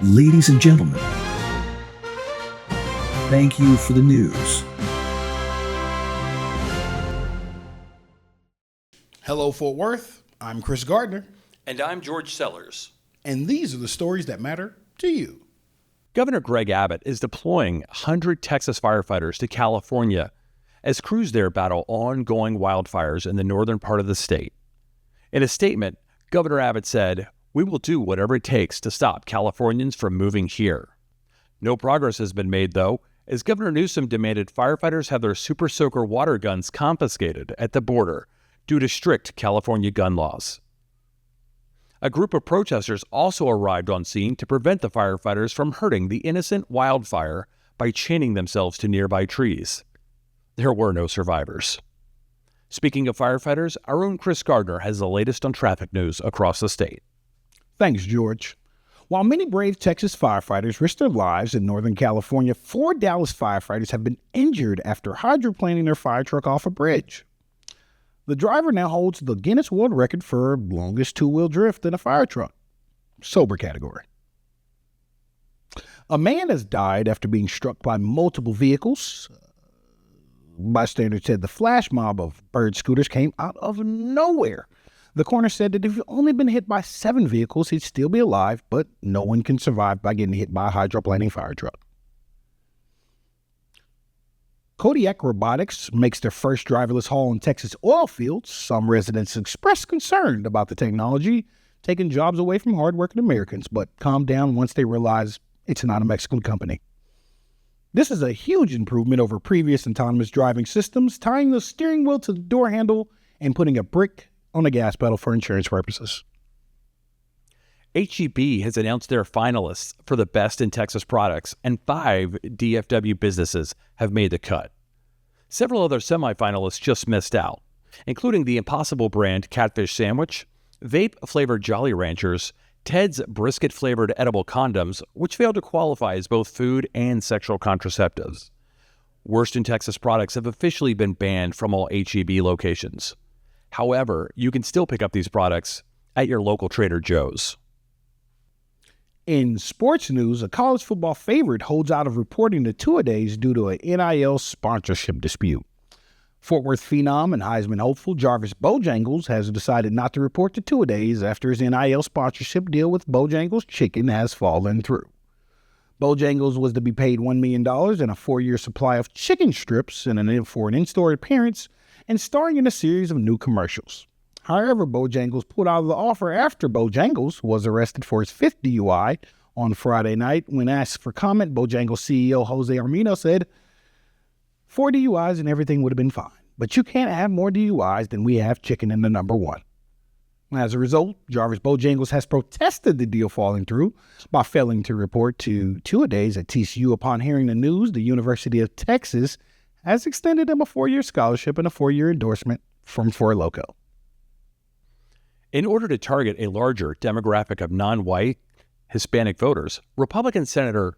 Ladies and gentlemen, thank you for the news. Hello, Fort Worth. I'm Kris Gardner. And I'm George Sellers. And these are the stories that matter to you. Governor Greg Abbott is deploying 100 Texas firefighters to California as crews there battle ongoing wildfires in the northern part of the state. In a statement, Governor Abbott said, "We will do whatever it takes to stop Californians from moving here." No progress has been made, though, as Governor Newsom demanded firefighters have their Super Soaker water guns confiscated at the border due to strict California gun laws. A group of protesters also arrived on scene to prevent the firefighters from hurting the innocent wildfire by chaining themselves to nearby trees. There were no survivors. Speaking of firefighters, our own Kris Gardner has the latest on traffic news across the state. Thanks, George. While many brave Texas firefighters risked their lives in Northern California, 4 Dallas firefighters have been injured after hydroplaning their fire truck off a bridge. The driver now holds the Guinness World Record for longest two-wheel drift in a fire truck. Sober category. A man has died after being struck by multiple vehicles. Bystanders said the flash mob of bird scooters came out of nowhere. The coroner said that if he'd only been hit by 7 vehicles, he'd still be alive, but no one can survive by getting hit by a hydroplaning fire truck. Kodiak Robotics makes their first driverless haul in Texas oil fields. Some residents expressed concern about the technology taking jobs away from hardworking Americans, but calmed down once they realized it's not a Mexican company. This is a huge improvement over previous autonomous driving systems, tying the steering wheel to the door handle and putting a brick on the gas pedal for insurance purposes. HEB has announced their finalists for the Best in Texas products, and 5 DFW businesses have made the cut. Several other semifinalists just missed out, including the Impossible brand Catfish Sandwich, vape-flavored Jolly Ranchers, Ted's brisket-flavored edible condoms, which failed to qualify as both food and sexual contraceptives. Worst in Texas products have officially been banned from all HEB locations. However, you can still pick up these products at your local Trader Joe's. In sports news, a college football favorite holds out of reporting the two-a-days due to an NIL sponsorship dispute. Fort Worth phenom and Heisman hopeful Jarvis Bojangles has decided not to report the two-a-days after his NIL sponsorship deal with Bojangles Chicken has fallen through. Bojangles was to be paid $1 million and a 4-year supply of chicken strips for an in-store appearance and starring in a series of new commercials. However, Bojangles pulled out of the offer after Bojangles was arrested for his 5th DUI on Friday night. When asked for comment, Bojangles CEO Jose Armino said, 4 DUIs and everything would have been fine, but you can't have more DUIs than we have chicken in the number 1. As a result, Jarvis Bojangles has protested the deal falling through by failing to report to two-a-days at TCU. Upon hearing the news, the University of Texas has extended him a 4-year scholarship and a 4-year endorsement from Four Loko. In order to target a larger demographic of non-white Hispanic voters, Republican Senator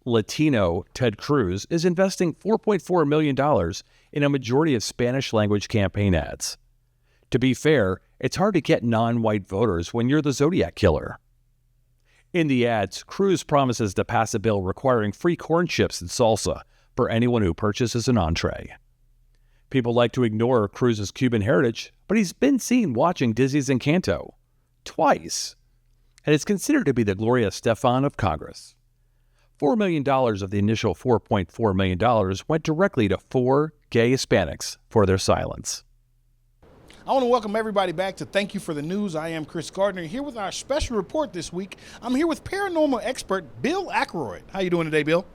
Latino Ted Cruz is investing $4.4 million in a majority of Spanish-language campaign ads. To be fair, it's hard to get non-white voters when you're the Zodiac Killer. In the ads, Cruz promises to pass a bill requiring free corn chips and salsa for anyone who purchases an entree. People like to ignore Cruz's Cuban heritage, but he's been seen watching Disney's Encanto twice, and is considered to be the Gloria Estefan of Congress. $4 million of the initial $4.4 million went directly to 4 gay Hispanics for their silence. I want to welcome everybody back to Thank You for the News. I am Kris Gardner, here with our special report this week. I'm here with paranormal expert Bill Aykroyd. How you doing today, Bill?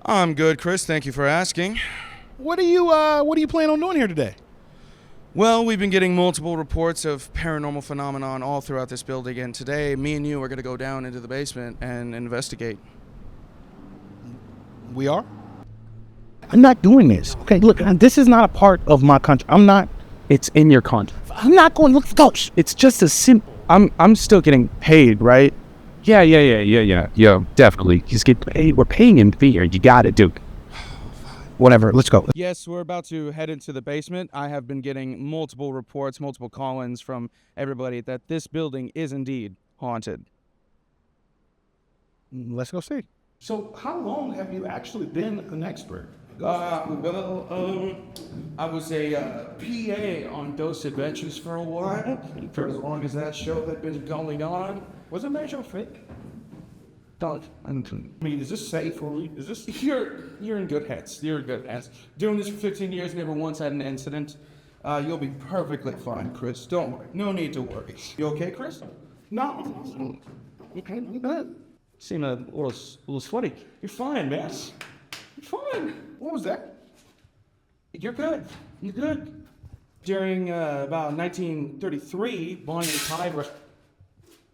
I'm good, Kris. Thank you for asking. What do you plan on doing here today? Well, we've been getting multiple reports of paranormal phenomenon all throughout this building, and today me and you are going to go down into the basement and investigate. We are? I'm not doing this. Okay, look, this is not a part of my contract. It's in your contract. I'm not going to look for ghosts. It's just a simple. I'm still getting paid, right? Yeah, definitely. He's getting paid. We're paying him fee here. You got it, dude. Whatever, let's go. Yes, we're about to head into the basement. I have been getting multiple reports, multiple call-ins from everybody that this building is indeed haunted. Let's go see. So how long have you actually been an expert? I was a PA on Those Adventures for a while, for as long as that show had been going on. Was it major fake? Don't. I mean, is this safe for me? Is this? You're in good hands. You're in good hands. Doing this for 15 years, never once had an incident. You'll be perfectly fine, Chris. Don't worry. No need to worry. You okay, Chris? No. Okay, good. Seem a little sweaty. You're fine, man. You're fine. What was that? You're good. You're good. During about 1933, Bonnie and Clyde were...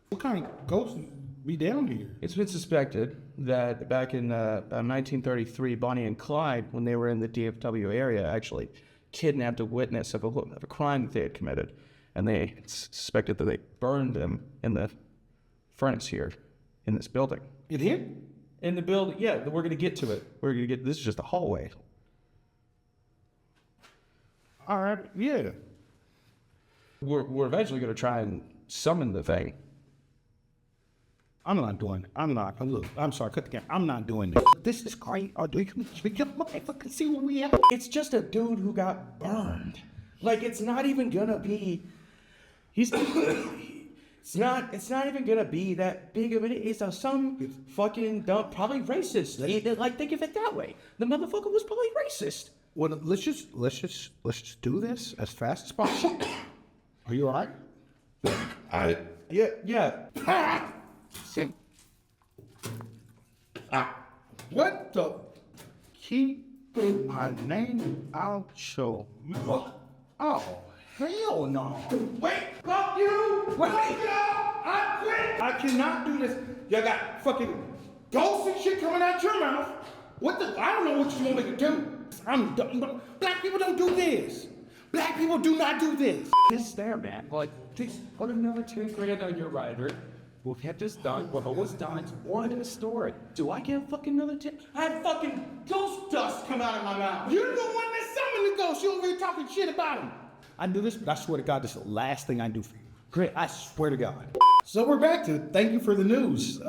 What kind of ghosts be down here? It's been suspected that back in 1933, Bonnie and Clyde, when they were in the DFW area, actually kidnapped a witness of a crime that they had committed. And they suspected that they burned them in the furnace here in this building. In here? In the building, yeah, we're going to get to it. This is just a hallway. All right, yeah. We're eventually going to try and summon the thing. I'm not doing it. Look, I'm sorry, cut the camera. I'm not doing this. This is great. Oh, do you look at fucking see where we at? It's just a dude who got burned. Like, it's not even going to be... It's not even gonna be that big of an. It's some fucking dumb, probably racist. Like, think of it that way. The motherfucker was probably racist. Well, let's just do this as fast as possible. Are you all right? Yeah. What the? Keep my name out show. Oh, hell no. Wait, fuck you! Wait. Fuck you! I quit! I cannot do this. Y'all got fucking ghosts and shit coming out your mouth. What the? I don't know what you want me to do. I'm done. Black people don't do this. Black people do not do this. This there, man. Like, please put another 10 grand on your rider. We'll get this done. We're almost done. It's one in the story. Do I get fucking another 10? I had fucking ghost dust come out of my mouth. You're the one that summoned the ghost. You over here talking shit about him. I do this, but I swear to God, this is the last thing I do for you. Great. I swear to God. So we're back to thank you for the news.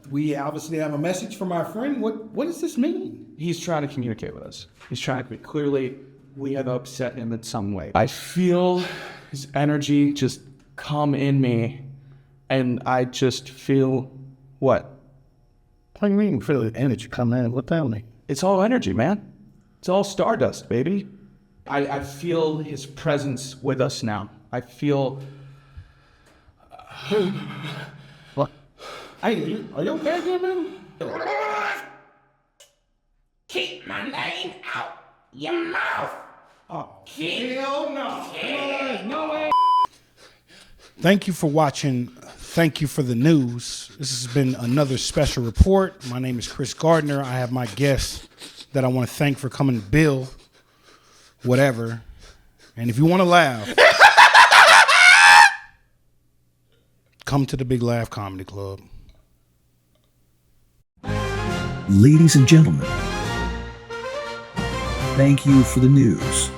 We obviously have a message from our friend. What does this mean? He's trying to communicate with us. He's trying to, clearly, we have upset him in some way. I feel his energy just come in me, and I just feel, what? What do you mean feel the energy come in? What the hell? It's all energy, man. It's all stardust, baby. I feel his presence with us now. I feel... What? Hey, are you okay here, man? Keep my name out your mouth. Oh, hell no. No way. Thank you for watching. Thank you for the news. This has been another special report. My name is Kris Gardner. I have my guest that I want to thank for coming, Bill, whatever. And if you want to laugh, come to the Big Laugh Comedy Club. Ladies and gentlemen, thank you for the news.